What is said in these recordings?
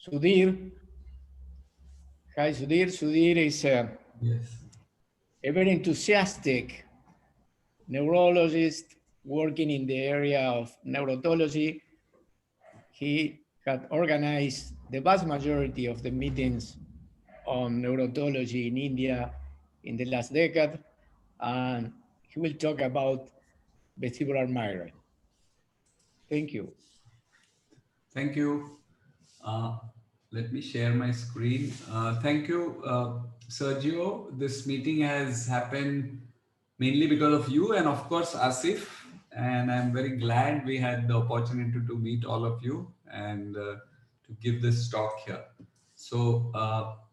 Sudhir. Hi, Sudhir. Sudhir is Yes. a very enthusiastic neurologist working in the area of neurotology. He had organized the vast majority of the meetings on neurotology in India in the last decade, and he will talk about vestibular migraine. Thank you. Thank you. Uh, Let me share my screen. Thank you, Sergio. This meeting has happened mainly because of you and, of course, Asif. And I'm very glad we had the opportunity to meet all of you and to give this talk here. So,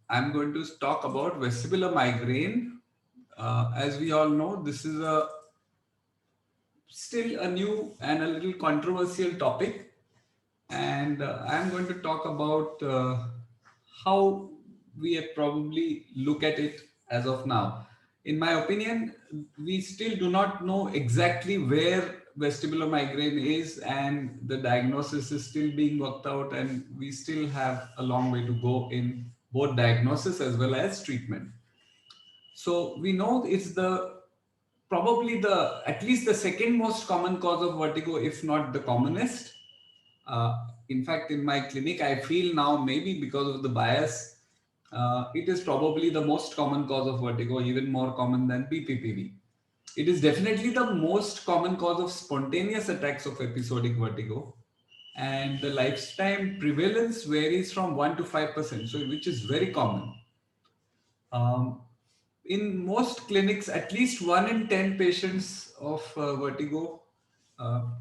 I'm going to talk about vestibular migraine. As we all know, this is a still a new and a little controversial topic, and I'm going to talk about how we have probably look at it as of now. In my opinion, we still do not know exactly where vestibular migraine is, and the diagnosis is still being worked out, and we still have a long way to go in both diagnosis as well as treatment. So we know it's the probably the at least the second most common cause of vertigo, if not the commonest. In fact, in my clinic, I feel now maybe because of the bias, it is probably the most common cause of vertigo, even more common than BPPV. It is definitely the most common cause of spontaneous attacks of episodic vertigo, and the lifetime prevalence varies from 1 to 5%, so which is very common. Um, in most clinics, at least 1 in 10 patients of vertigo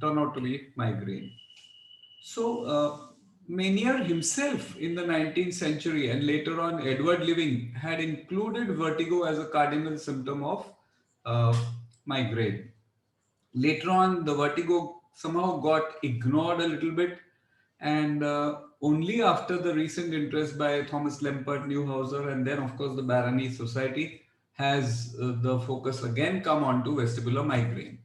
turn out to be migraine. So, Meniere himself in the 19th century and later on Edward Living had included vertigo as a cardinal symptom of uh, migraine. Later on, the vertigo somehow got ignored a little bit, and only after the recent interest by Thomas Lempert, Neuhauser, and then, of course, the Barani Society has the focus again come on to vestibular migraine.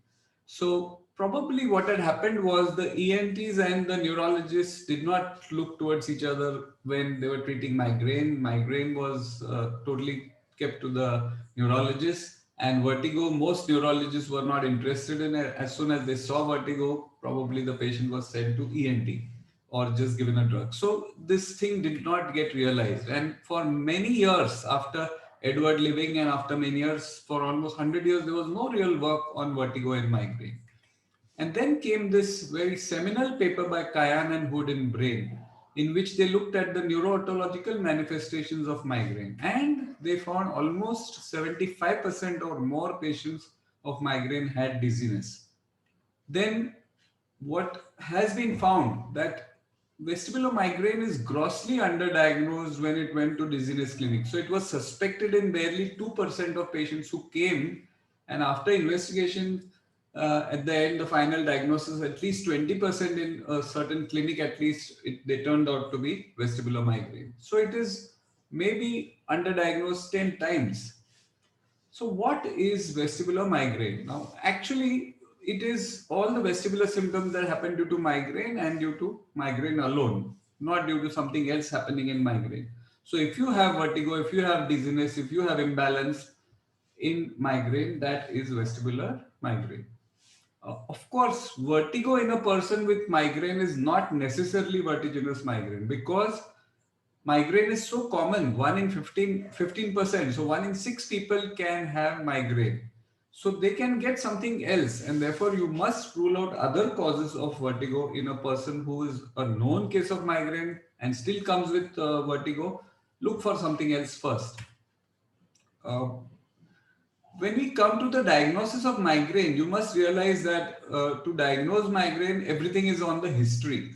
So, probably what had happened was the ENTs and the neurologists did not look towards each other when they were treating migraine. Migraine was totally kept to the neurologists, and vertigo, most neurologists were not interested in it. As soon as they saw vertigo, probably the patient was sent to ENT or just given a drug. So this thing did not get realized. And for many years after Edward Living and after many years, for almost 100 years, there was no real work on vertigo and migraine. And then came this very seminal paper by Kayan and Hood in Brain, in which they looked at the neurootological manifestations of migraine. And they found almost 75% or more patients of migraine had dizziness. Then what has been found that vestibular migraine is grossly underdiagnosed when it went to dizziness clinic. So it was suspected in barely 2% of patients who came, and after investigation, at the end, the final diagnosis, at least 20% in a certain clinic, at least they turned out to be vestibular migraine. So it is maybe underdiagnosed 10 times. So, what is vestibular migraine? Now, actually, it is all the vestibular symptoms that happen due to migraine and due to migraine alone, not due to something else happening in migraine. So, if you have vertigo, if you have dizziness, if you have imbalance in migraine, that is vestibular migraine. Of course, vertigo in a person with migraine is not necessarily vertiginous migraine because migraine is so common. 1 in 15%, so 1 in 6 people can have migraine, so they can get something else, and therefore you must rule out other causes of vertigo in a person who is a known case of migraine and still comes with vertigo. Look for something else first. uh, when we come to the diagnosis of migraine, you must realize that to diagnose migraine, everything is on the history.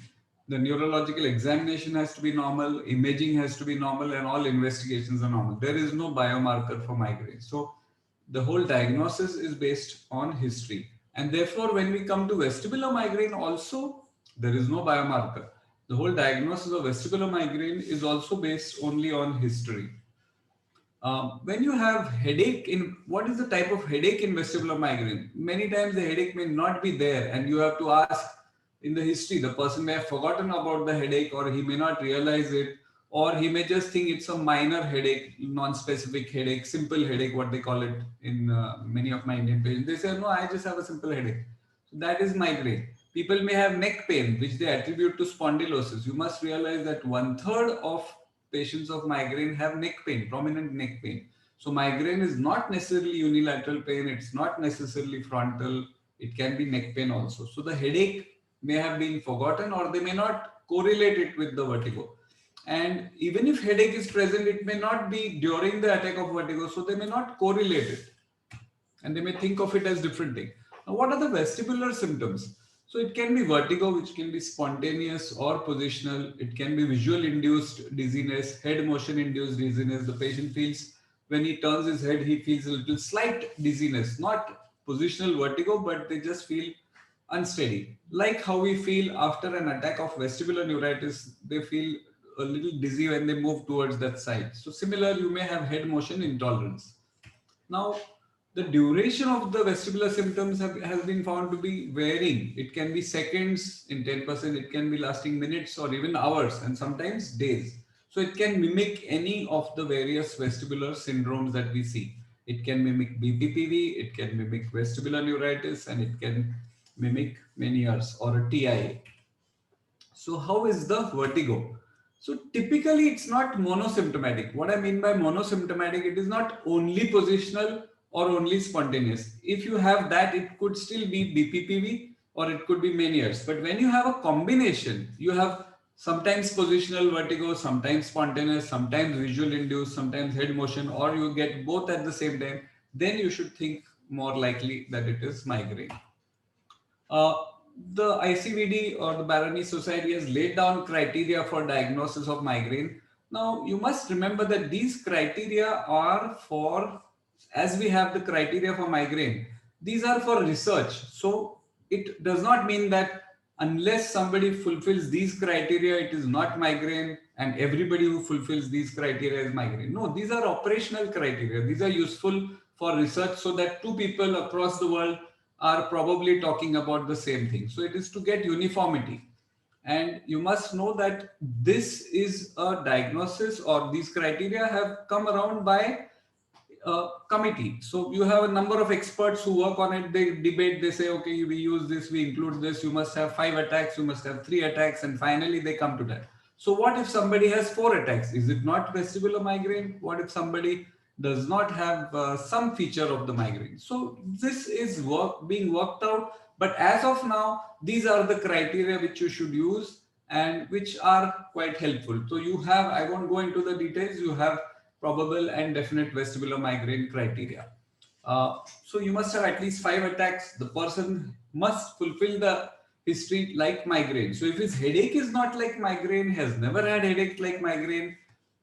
The neurological examination has to be normal, imaging has to be normal, and all investigations are normal. There is no biomarker for migraine. So the whole diagnosis is based on history. And therefore, when we come to vestibular migraine, also there is no biomarker. The whole diagnosis of vestibular migraine is also based only on history. When you have headache in what is the type of headache in vestibular migraine? Many times the headache may not be there, and you have to ask in the history, the person may have forgotten about the headache, or he may not realize it, or he may just think it's a minor headache, non-specific headache, simple headache, what they call it in many of my Indian patients. They say, no, I just have a simple headache. So that is migraine. People may have neck pain, which they attribute to spondylosis. You must realize that one third of patients of migraine have neck pain, prominent neck pain. So migraine is not necessarily unilateral pain. It's not necessarily frontal. It can be neck pain also. So the headache may have been forgotten, or they may not correlate it with the vertigo. And even if headache is present, it may not be during the attack of vertigo. So they may not correlate it, and they may think of it as different thing. Now, what are the vestibular symptoms? So it can be vertigo, which can be spontaneous or positional. It can be visual induced dizziness, head motion induced dizziness. The patient feels when he turns his head, he feels a little slight dizziness, not positional vertigo, but they just feel unsteady. Like how we feel after an attack of vestibular neuritis, they feel a little dizzy when they move towards that side. So similar, you may have head motion intolerance. Now, the duration of the vestibular symptoms has been found to be varying. It can be seconds in 10%, it can be lasting minutes or even hours, and sometimes days. So it can mimic any of the various vestibular syndromes that we see. It can mimic BPPV, it can mimic vestibular neuritis, and it can mimic Meniere's or a TIA. So how is the vertigo? So typically it's not monosymptomatic. What I mean by monosymptomatic, it is not only positional or only spontaneous. If you have that, it could still be BPPV or it could be Meniere's. But when you have a combination, you have sometimes positional vertigo, sometimes spontaneous, sometimes visual induced, sometimes head motion, or you get both at the same time, then you should think more likely that it is migraine. Uh, the ICVD or the Baronese Society has laid down criteria for diagnosis of migraine. Now, you must remember that these criteria are for, as we have the criteria for migraine, these are for research. So, it does not mean that unless somebody fulfills these criteria, it is not migraine, and everybody who fulfills these criteria is migraine. No, these are operational criteria. These are useful for research so that two people across the world are probably talking about the same thing. So it is to get uniformity. And you must know that this is a diagnosis, or these criteria have come around by committee. So you have a number of experts who work on it. They debate, they say, okay, we use this, we include this, you must have 5 attacks, you must have 3 attacks, and finally they come to that. So what if somebody has 4 attacks? Is it not vestibular migraine? What if somebody does not have some feature of the migraine? So this is being worked out. But as of now, these are the criteria which you should use and which are quite helpful. So you have, I won't go into the details, you have probable and definite vestibular migraine criteria. So you must have at least 5 attacks. The person must fulfill the history like migraine. So if his headache is not like migraine, has never had headache like migraine,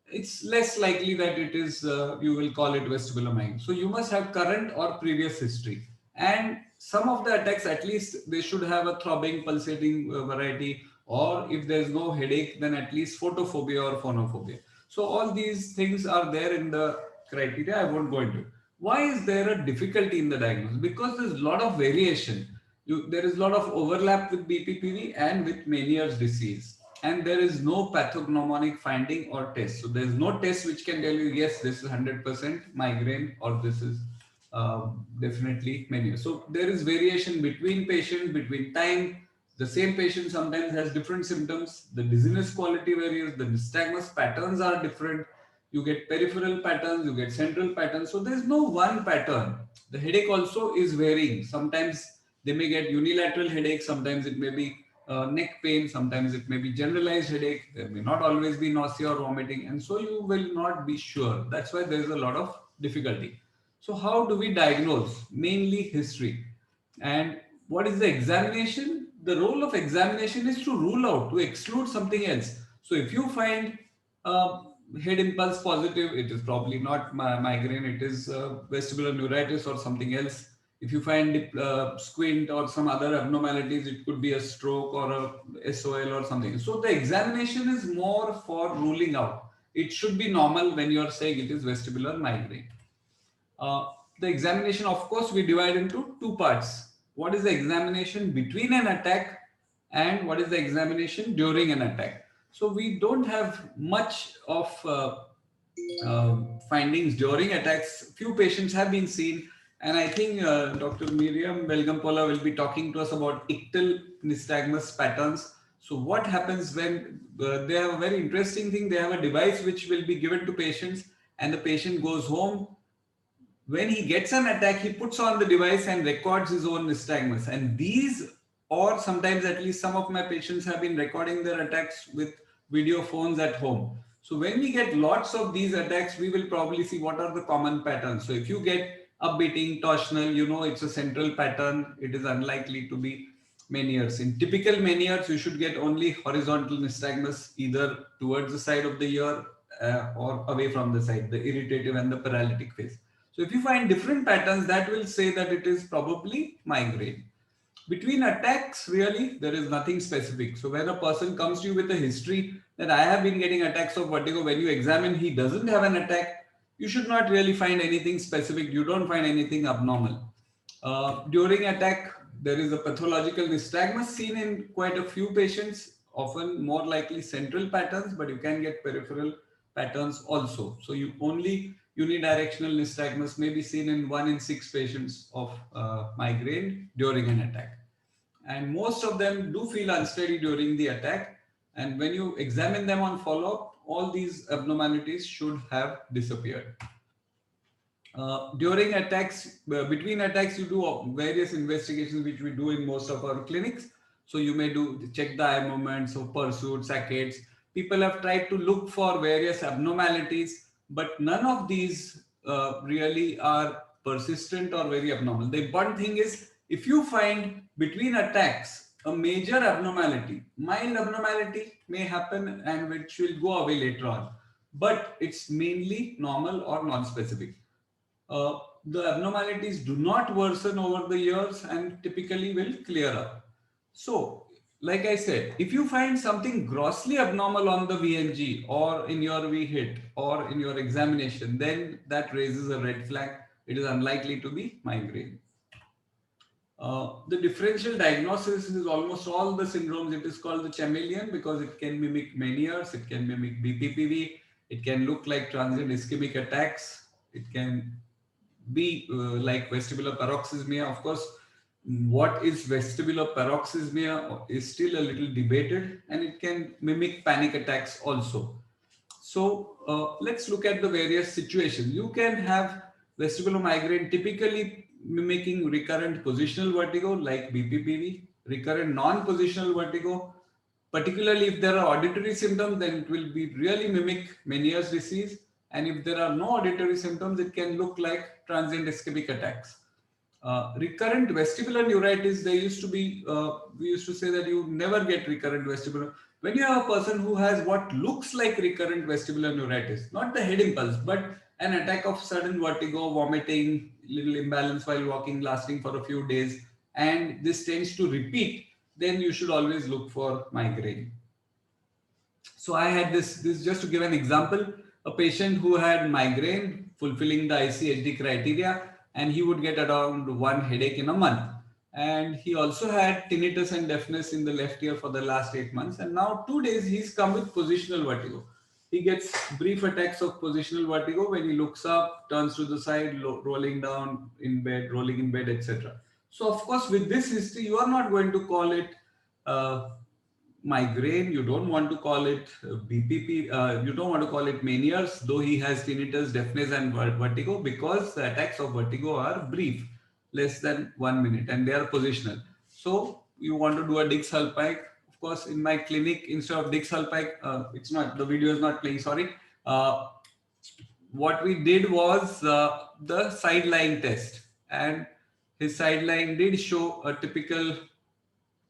it's less likely that it is, you will call it vestibular migraine. So you must have current or previous history. And some of the attacks, at least they should have a throbbing, pulsating variety, or if there's no headache, then at least photophobia or phonophobia. So all these things are there in the criteria. I won't go into it. Why is there a difficulty in the diagnosis? Because there's a lot of variation. There is a lot of overlap with BPPV and with Meniere's disease. And there is no pathognomonic finding or test. So there's no test which can tell you, yes, this is 100% migraine or this is definitely Meniere. So there is variation between patients, between time. The same patient sometimes has different symptoms. The dizziness quality varies. The nystagmus patterns are different. You get peripheral patterns, you get central patterns. So there's no one pattern. The headache also is varying. Sometimes they may get unilateral headache. Sometimes it may be neck pain. Sometimes it may be generalized headache. There may not always be nausea or vomiting. And so you will not be sure. That's why there's a lot of difficulty. So how do we diagnose? Mainly history. And what is the examination? The role of examination is to rule out, to exclude something else. So if you find head impulse positive, it is probably not migraine, it is vestibular neuritis or something else. If you find squint or some other abnormalities, it could be a stroke or a SOL or something. So the examination is more for ruling out. It should be normal when you are saying it is vestibular migraine. The examination, of course, we divide into 2 parts. What is the examination between an attack and what is the examination during an attack. So we don't have much of findings during attacks. Few patients have been seen, and I think Dr. Miriam Belgampola will be talking to us about ictal nystagmus patterns. So what happens when they have a very interesting thing, they have a device which will be given to patients, and the patient goes home. When he gets an attack, he puts on the device and records his own nystagmus. And these, or sometimes at least some of my patients have been recording their attacks with video phones at home. So when we get lots of these attacks, we will probably see what are the common patterns. So if you get upbeating, torsional, you know it's a central pattern. It is unlikely to be Meniere's. In typical Meniere's, you should get only horizontal nystagmus, either towards the side of the ear or away from the side, the irritative and the paralytic phase. So if you find different patterns, that will say that it is probably migraine. Between attacks, really, there is nothing specific. So when a person comes to you with a history that I have been getting attacks of vertigo, when you examine, he doesn't have an attack, you should not really find anything specific. You don't find anything abnormal. During attack, there is a pathological nystagmus seen in quite a few patients, often more likely central patterns, but you can get peripheral patterns also. So you only unidirectional nystagmus may be seen in 1 in 6 patients of migraine during an attack. And most of them do feel unsteady during the attack. And when you examine them on follow-up, all these abnormalities should have disappeared. During attacks, between attacks, you do various investigations which we do in most of our clinics. So you may do check the eye movements or pursuit, saccades. People have tried to look for various abnormalities, but none of these really are persistent or very abnormal. The important thing is if you find between attacks a major abnormality, mild abnormality may happen and which will go away later on, but it's mainly normal or non-specific. The abnormalities do not worsen over the years and typically will clear up. So, like I said, if you find something grossly abnormal on the VNG or in your V-hit or in your examination, then that raises a red flag. It is unlikely to be migraine. The differential diagnosis is almost all the syndromes. It is called the chameleon because it can mimic Meniere's, it can mimic BPPV, it can look like transient ischemic attacks, it can be like vestibular paroxysmia. Of course, what is vestibular paroxysmia is still a little debated, and it can mimic panic attacks also. So let's look at the various situations. You can have vestibular migraine typically mimicking recurrent positional vertigo like BPPV, recurrent non-positional vertigo. Particularly if there are auditory symptoms, then it will be really mimic Meniere's disease. And if there are no auditory symptoms, it can look like transient ischemic attacks. Recurrent vestibular neuritis, they used to be, we used to say that you never get recurrent vestibular. When you have a person who has what looks like recurrent vestibular neuritis, not the head impulse, but an attack of sudden vertigo, vomiting, little imbalance while walking, lasting for a few days, and this tends to repeat, then you should always look for migraine. So I had this just to give an example, a patient who had migraine fulfilling the ICVD criteria, and he would get around one headache in a month. And he also had tinnitus and deafness in the left ear for the last 8 months. And now 2 days he's come with positional vertigo. He gets brief attacks of positional vertigo when he looks up, turns to the side, rolling down in bed, rolling in bed, etc. So of course, with this history, you are not going to call it migraine, you don't want to call it BPP, you don't want to call it Meniere's, though he has tinnitus, deafness and vertigo, because the attacks of vertigo are brief, less than 1 minute, and they are positional. So you want to do a Dix-Hallpike. Of course, in my clinic, instead of Dix-Hallpike, it's not, the video is not playing, sorry. What we did was the side-lying test, and his side-lying did show a typical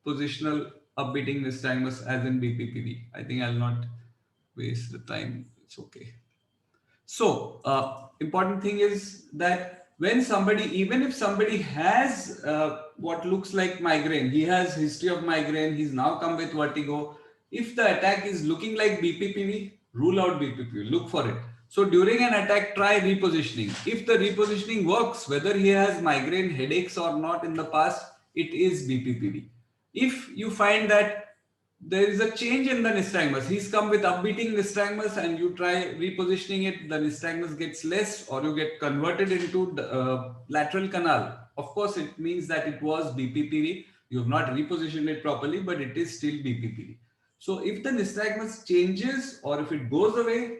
positional upbeating nystagmus as in BPPV. I think I'll not waste the time. It's okay. So important thing is that when somebody, even if somebody has what looks like migraine, he has history of migraine, he's now come with vertigo. If the attack is looking like BPPV, rule out BPPV, look for it. So during an attack, try repositioning. If the repositioning works, whether he has migraine headaches or not in the past, it is BPPV. If you find that there is a change in the nystagmus, he's come with upbeating nystagmus and you try repositioning it, the nystagmus gets less or you get converted into the lateral canal. Of course, it means that it was BPPV. You have not repositioned it properly, but it is still BPPV. So if the nystagmus changes or if it goes away,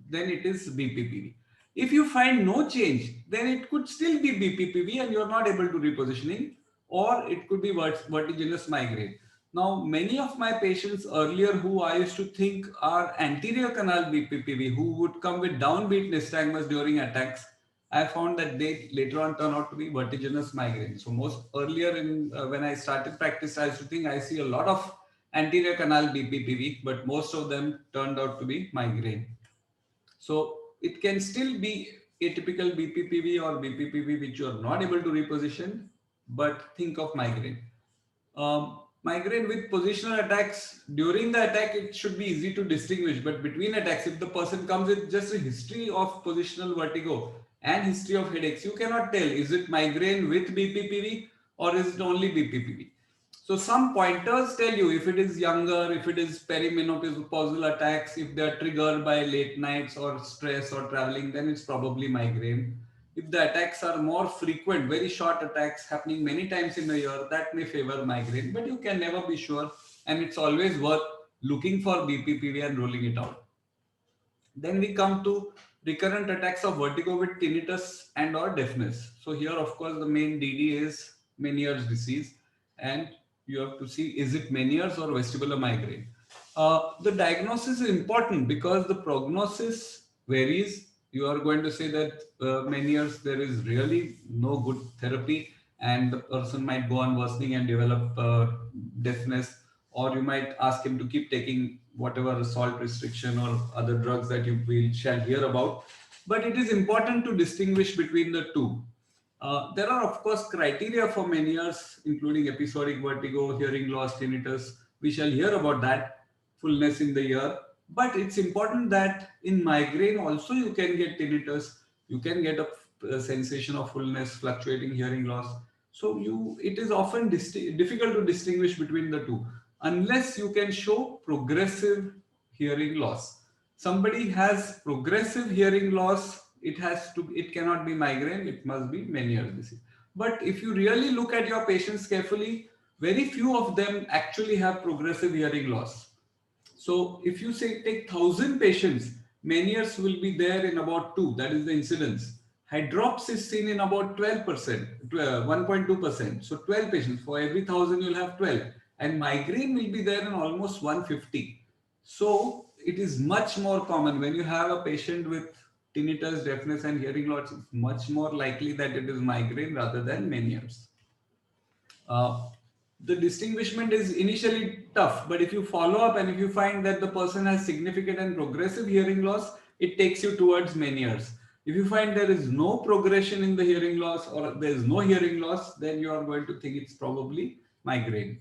then it is BPPV. If you find no change, then it could still be BPPV and you are not able to repositioning, or it could be vertiginous migraine. Now, many of my patients earlier who I used to think are anterior canal BPPV, who would come with downbeat nystagmus during attacks, I found that they later on turn out to be vertiginous migraine. So most earlier in when I started practice, I used to think I see a lot of anterior canal BPPV, but most of them turned out to be migraine. So it can still be atypical BPPV or BPPV which you are not able to reposition, but think of migraine. Migraine with positional attacks, during the attack it should be easy to distinguish, but between attacks, if the person comes with just a history of positional vertigo and history of headaches, you cannot tell is it migraine with BPPV or is it only BPPV. So some pointers tell you if it is younger, if it is perimenopausal attacks, if they are triggered by late nights or stress or traveling, then it's probably migraine. If the attacks are more frequent, very short attacks happening many times in a year, that may favor migraine, but you can never be sure. And it's always worth looking for BPPV and ruling it out. Then we come to recurrent attacks of vertigo with tinnitus and or deafness. So here, of course, the main DD is Meniere's disease, and you have to see is it Meniere's or vestibular migraine. The diagnosis is important because the prognosis varies. You are going to say that Meniere's there is really no good therapy, and the person might go on worsening and develop deafness, or you might ask him to keep taking whatever salt restriction or other drugs that you will shall hear about. But it is important to distinguish between the two. There are, of course, criteria for Meniere's, including episodic vertigo, hearing loss, tinnitus. We shall hear about that, fullness in the ear. But it's important that in migraine also you can get tinnitus, you can get a sensation of fullness, fluctuating hearing loss. So it is often difficult to distinguish between the two unless you can show progressive hearing loss. Somebody has progressive hearing loss, it cannot be migraine, it must be Meniere's disease. But if you really look at your patients carefully, very few of them actually have progressive hearing loss. So if you say take 1,000 patients, Meniere's will be there in about 2, that is the incidence. Hydrops is seen in about 12%, 1.2%. So 12 patients, for every 1,000 you'll have 12. And migraine will be there in almost 150. So it is much more common when you have a patient with tinnitus, deafness and hearing loss, it's much more likely that it is migraine rather than Meniere's. The distinguishment is initially tough, but if you follow up and if you find that the person has significant and progressive hearing loss, it takes you towards Meniere's. If you find there is no progression in the hearing loss or there is no hearing loss, then you are going to think it's probably migraine.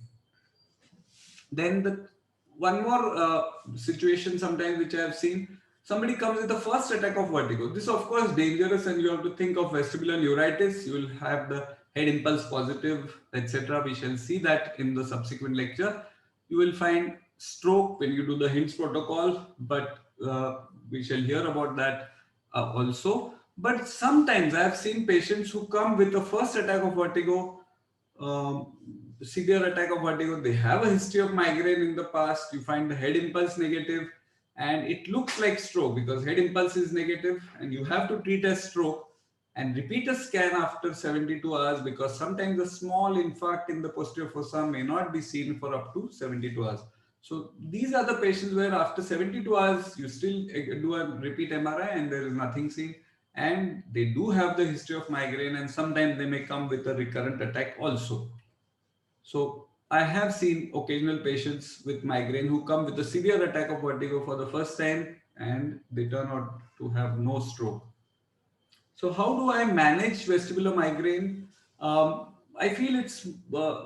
Then the one more situation sometimes which I have seen, somebody comes with the first attack of vertigo. This of course dangerous and you have to think of vestibular neuritis. You will have the head impulse positive, etc. We shall see that in the subsequent lecture. You will find stroke when you do the Hintz protocol, but we shall hear about that also. But sometimes I have seen patients who come with the first attack of vertigo, severe attack of vertigo, they have a history of migraine in the past, you find the head impulse negative and it looks like stroke because head impulse is negative and you have to treat as stroke and repeat a scan after 72 hours because sometimes a small infarct in the posterior fossa may not be seen for up to 72 hours. So these are the patients where after 72 hours you still do a repeat MRI and there is nothing seen and they do have the history of migraine and sometimes they may come with a recurrent attack also. So I have seen occasional patients with migraine who come with a severe attack of vertigo for the first time and they turn out to have no stroke. So how do I manage vestibular migraine? I feel it's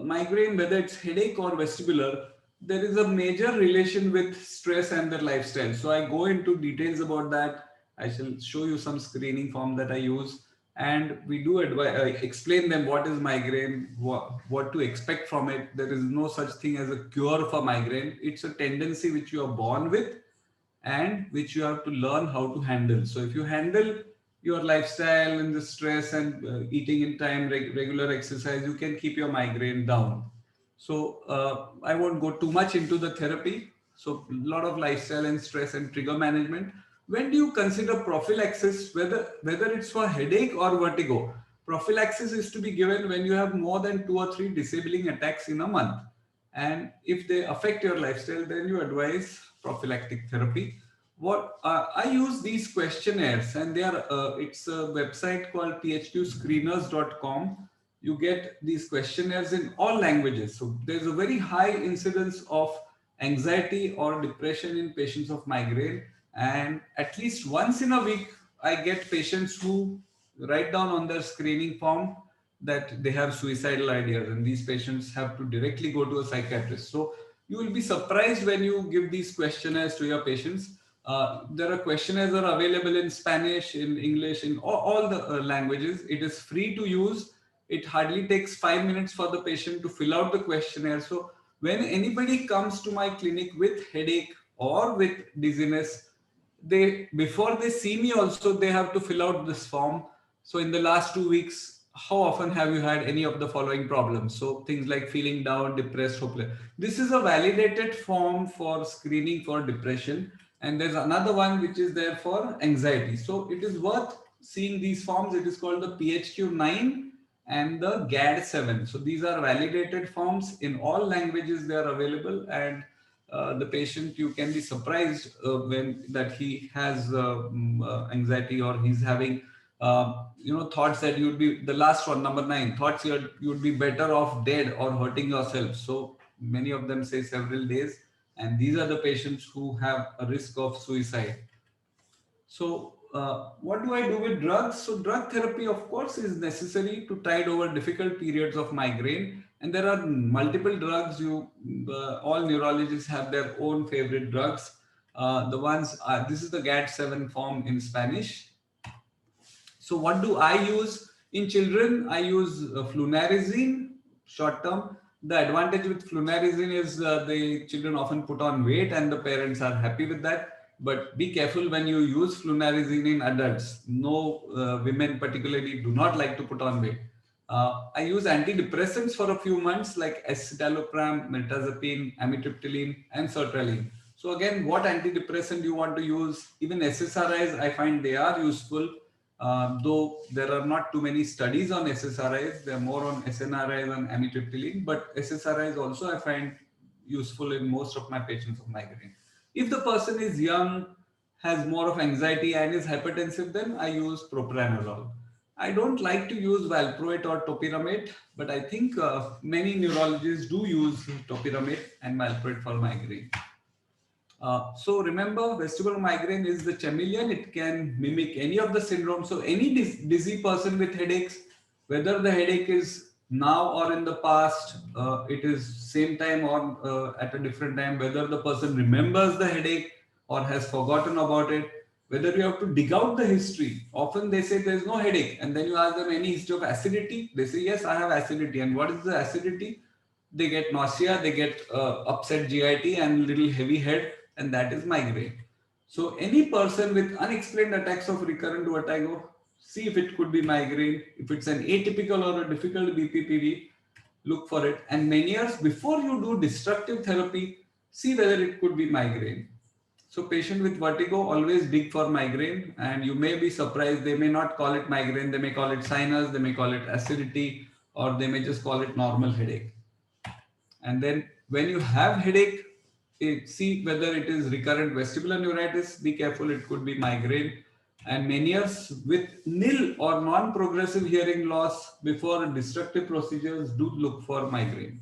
migraine, whether it's headache or vestibular, there is a major relation with stress and their lifestyle. So I go into details about that. I shall show you some screening form that I use. and we do explain them what is migraine, what to expect from it. There is no such thing as a cure for migraine. It's a tendency which you are born with and which you have to learn how to handle. So if you handle your lifestyle and the stress and eating in time, regular exercise, you can keep your migraine down. So I won't go too much into the therapy. So a lot of lifestyle and stress and trigger management. When do you consider prophylaxis, whether it's for headache or vertigo? Prophylaxis is to be given when you have more than 2 or 3 disabling attacks in a month. And if they affect your lifestyle, then you advise prophylactic therapy. What I use these questionnaires, and they are it's a website called phqscreeners.com. You get these questionnaires in all languages. So there's a very high incidence of anxiety or depression in patients of migraine, and at least once in a week I get patients who write down on their screening form that they have suicidal ideas, and these patients have to directly go to a psychiatrist. So you will be surprised when you give these questionnaires to your patients. There are questionnaires that are available in Spanish, in English, in all the languages. It is free to use. It hardly takes 5 minutes for the patient to fill out the questionnaire. So when anybody comes to my clinic with headache or with dizziness, they, before they see me also, they have to fill out this form. So in the last 2 weeks, how often have you had any of the following problems? So things like feeling down, depressed, hopeless. This is a validated form for screening for depression, and there's another one which is there for anxiety. So it is worth seeing these forms. It is called the PHQ-9 and the GAD-7. So these are validated forms in all languages. They are available, and the patient, you can be surprised when that he has anxiety, or he's having thoughts that you'd be, the last one, number 9, thoughts you'd be better off dead or hurting yourself. So many of them say several days, and these are the patients who have a risk of suicide. So what do I do with drugs? So drug therapy, of course, is necessary to tide over difficult periods of migraine. And there are multiple drugs. All neurologists have their own favorite drugs. The ones, this is the GAD-7 form in Spanish. So what do I use? In children, I use flunarizine short term. The advantage with flunarizine is the children often put on weight and the parents are happy with that. But be careful when you use flunarizine in adults. No, women particularly do not like to put on weight. I use antidepressants for a few months like escitalopram, mirtazapine, amitriptyline, and sertraline. So again, what antidepressant you want to use? Even SSRIs, I find they are useful. Though there are not too many studies on SSRIs, they are more on SNRIs and amitriptyline, but SSRIs also I find useful in most of my patients of migraine. If the person is young, has more of anxiety and is hypertensive, then I use propranolol. I don't like to use valproate or topiramate, but I think many neurologists do use topiramate and valproate for migraine. So remember, vestibular migraine is the chameleon. It can mimic any of the syndromes. So any dizzy person with headaches, whether the headache is now or in the past, it is same time or at a different time, whether the person remembers the headache or has forgotten about it, whether you have to dig out the history. Often they say there is no headache, and then you ask them any history of acidity. They say, yes, I have acidity. And what is the acidity? They get nausea, they get upset GIT and little heavy head, and that is migraine. So any person with unexplained attacks of recurrent vertigo, see if it could be migraine. If it's an atypical or a difficult BPPV, look for it. And many years before you do destructive therapy, see whether it could be migraine. So patient with vertigo, always dig for migraine, and you may be surprised. They may not call it migraine. They may call it sinus. They may call it acidity, or they may just call it normal headache. And then when you have headache, see whether it is recurrent vestibular neuritis. Be careful, it could be migraine. And many years with nil or non-progressive hearing loss before destructive procedures, do look for migraine.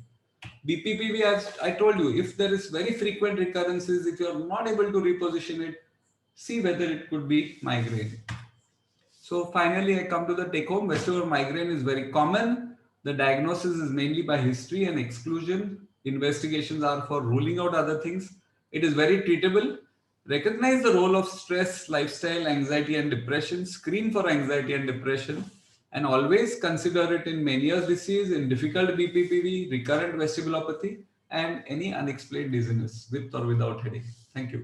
BPPV, as I told you, if there is very frequent recurrences, if you are not able to reposition it, see whether it could be migraine. So finally, I come to the take home. Vestibular migraine is very common. The diagnosis is mainly by history and exclusion. Investigations are for ruling out other things. It is very treatable. Recognize the role of stress, lifestyle, anxiety, and depression. Screen for anxiety and depression. And always consider it in Meniere's disease, in difficult BPPV, recurrent vestibulopathy, and any unexplained dizziness with or without headache. Thank you.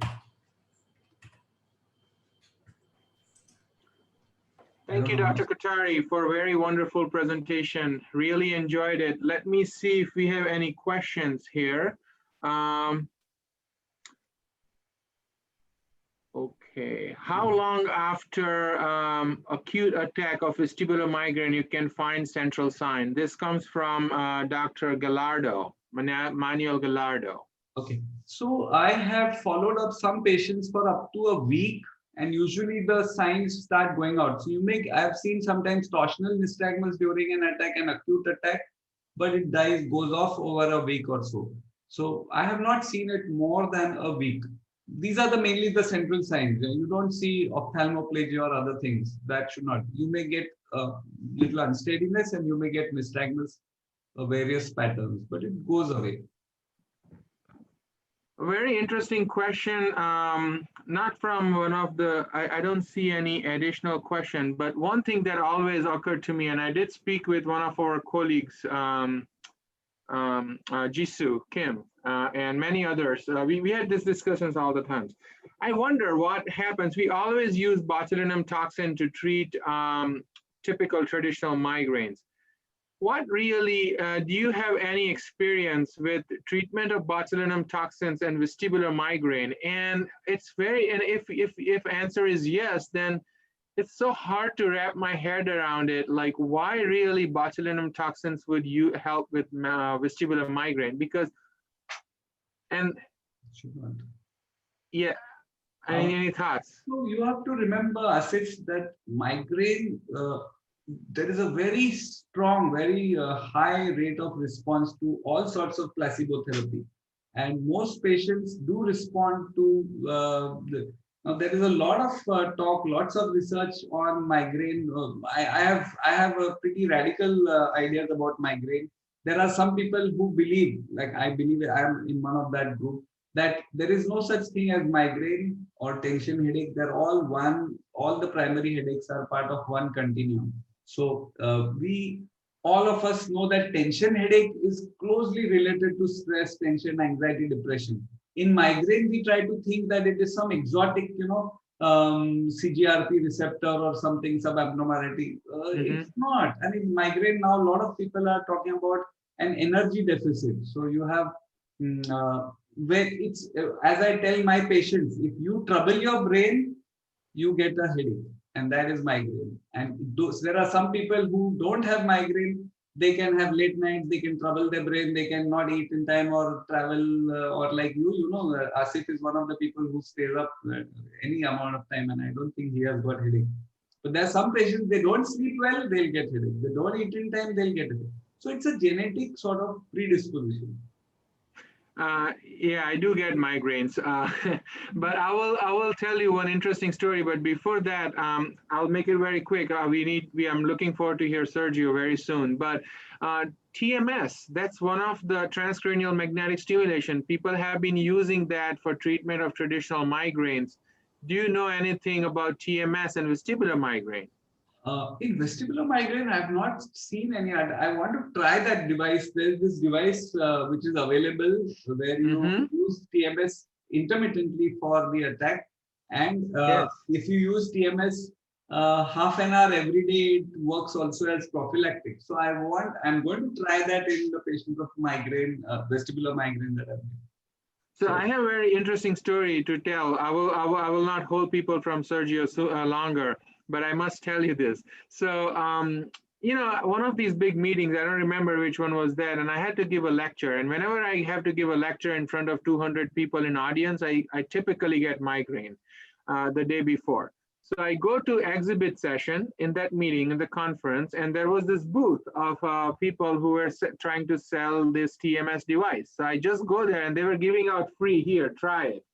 Thank you, Dr. Kothari, for a very wonderful presentation. Really enjoyed it. Let me see if we have any questions here. Okay, how long after acute attack of vestibular migraine you can find central sign? This comes from Dr. Gallardo, Manuel Gallardo. Okay, so I have followed up some patients for up to a week, and usually the signs start going out. So I have seen sometimes torsional nystagmus during an attack, an acute attack, but it goes off over a week or so. So I have not seen it more than a week. These are mainly the central signs. You don't see ophthalmoplegia or other things. That should not. You may get a little unsteadiness and you may get nystagmus, various patterns, but it goes away. A very interesting question, not from one of the, I don't see any additional question, but one thing that always occurred to me, and I did speak with one of our colleagues, Jisoo Kim, and many others. We had these discussions all the time. I wonder what happens. We always use botulinum toxin to treat typical traditional migraines. What really, do you have any experience with treatment of botulinum toxins and vestibular migraine? And it's very, and if answer is yes, then it's so hard to wrap my head around it. Like, why really botulinum toxins would you help with vestibular migraine? Because, and yeah, any thoughts? So you have to remember, Asif, that migraine, there is a very strong, very high rate of response to all sorts of placebo therapy. And most patients do respond to now there is a lot of talk, lots of research on migraine. I have a pretty radical ideas about migraine. There are some people who believe, like I believe I am in one of that group, that there is no such thing as migraine or tension headache. They're all one, all the primary headaches are part of one continuum. So all of us know that tension headache is closely related to stress, tension, anxiety, depression. In migraine, we try to think that it is some exotic, CGRP receptor or something, subabnormality. It's not. I mean, migraine now, a lot of people are talking about an energy deficit. So you have, where it's, as I tell my patients, if you trouble your brain, you get a headache. And that is migraine. And there are some people who don't have migraine. They can have late nights, they can trouble their brain, they can not eat in time or travel, or like Asif is one of the people who stays up any amount of time, and I don't think he has got headache. But there are some patients, they don't sleep well, they'll get headache. They don't eat in time, they'll get headache. So it's a genetic sort of predisposition. Yeah, I do get migraines, but I will tell you one interesting story. But before that, I'll make it very quick. I'm looking forward to hear Sergio very soon. But TMS, that's one of the transcranial magnetic stimulation. People have been using that for treatment of traditional migraines. Do you know anything about TMS and vestibular migraine? In vestibular migraine, I have not seen any. I want to try that device. There's this device which is available where you use TMS intermittently for the attack. And if you use TMS half an hour every day, it works also as prophylactic. So I'm going to try that in the patients of migraine, vestibular migraine that I've. So I have a very interesting story to tell. I will not hold people from Sergio longer, but I must tell you this. So, one of these big meetings, I don't remember which one was that, and I had to give a lecture. And whenever I have to give a lecture in front of 200 people in audience, I typically get migraine the day before. So I go to exhibit session in that meeting, in the conference, and there was this booth of people who were trying to sell this TMS device. So I just go there and they were giving out free, here, try it.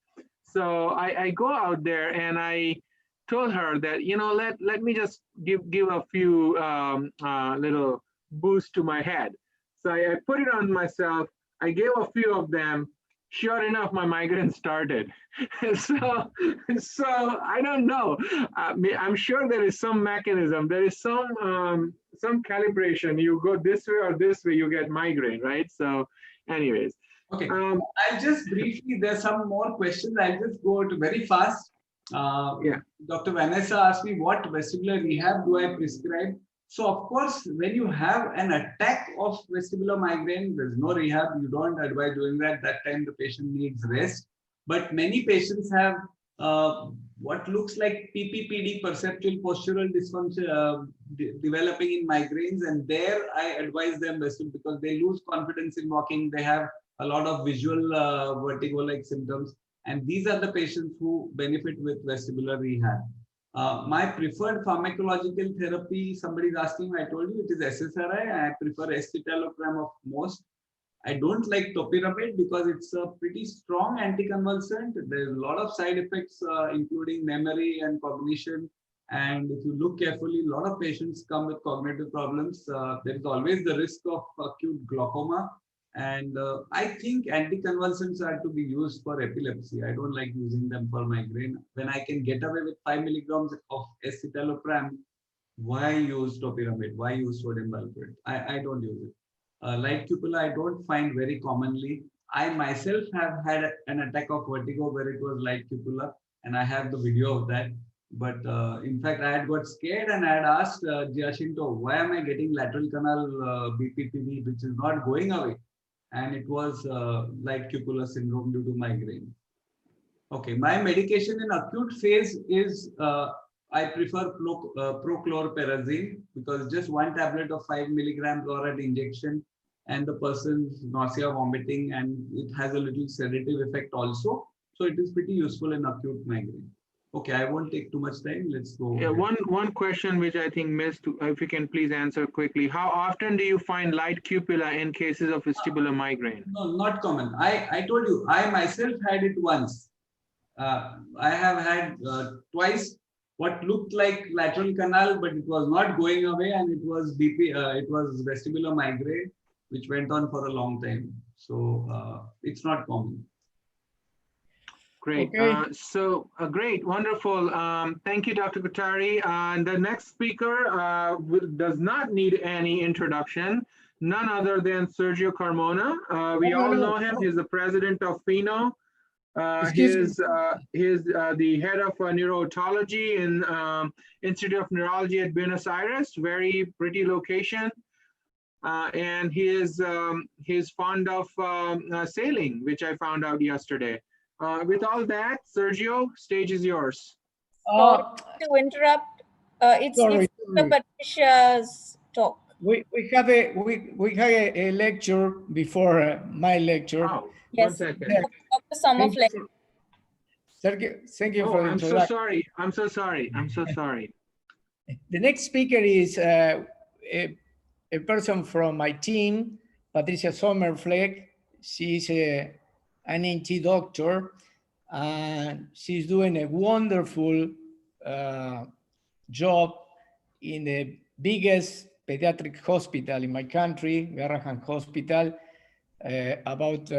So I go out there and I told her that, let me just give a few little boost to my head. So I put it on myself. I gave a few of them. sure enough, my migraine started. so, I don't know. I'm sure there is some mechanism. There is some calibration. You go this way or this way, you get migraine, right? So, anyways. Okay. I'll just briefly. There's some more questions. I'll just go to very fast. Yeah. Dr. Vanessa asked me what vestibular rehab do I prescribe. So of course, when you have an attack of vestibular migraine, there's no rehab. You don't advise doing that. That time the patient needs rest. But many patients have what looks like PPPD, perceptual postural dysfunction, developing in migraines, and there I advise them vestibular because they lose confidence in walking. They have a lot of visual vertigo-like symptoms, and these are the patients who benefit with vestibular rehab. My preferred pharmacological therapy, somebody is asking, I told you it is SSRI. I prefer escitalopram of most. I don't like topiramate because it's a pretty strong anticonvulsant. There's a lot of side effects, including memory and cognition. And if you look carefully, a lot of patients come with cognitive problems. There is always the risk of acute glaucoma. And I think anticonvulsants are to be used for epilepsy. I don't like using them for migraine. When I can get away with 5 milligrams of escitalopram, why use topiramate? Why use sodium valproate? I don't use it. Light cupula, I don't find very commonly. I myself have had an attack of vertigo where it was light cupula, and I have the video of that. But in fact, I had got scared and I had asked Giacinto, why am I getting lateral canal BPPV, which is not going away? And it was light cupula syndrome due to migraine. Okay, my medication in acute phase is I prefer prochlorperazine because just one tablet of 5 milligrams or an injection and the person's nausea, vomiting, and it has a little sedative effect also. So it is pretty useful in acute migraine. Okay, I won't take too much time. Let's go. Yeah, one question which I think missed, if you can please answer quickly. How often do you find light cupula in cases of vestibular migraine? No, not common. I told you, I myself had it once. I have had twice what looked like lateral canal, but it was not going away, and it was it was vestibular migraine, which went on for a long time. So it's not common. Great. Okay. Great, wonderful. Thank you, Dr. Kothari. And the next speaker does not need any introduction. None other than Sergio Carmona. We all know him. He's the president of FINO. He's the head of neurootology in Institute of Neurology at Buenos Aires. Very pretty location. And he's fond of sailing, which I found out yesterday. With all that, Sergio, stage is yours. Sorry to interrupt. It's Patricia's talk. We have a lecture before my lecture. Oh, yes. 1 second. Dr. Sommerfleck. Thank you for the I'm so sorry. I'm so sorry. I'm so sorry. The next speaker is a person from my team, Patricia Sommerfleck. She's an NT doctor, and she's doing a wonderful job in the biggest pediatric hospital in my country, Garrahan Hospital, about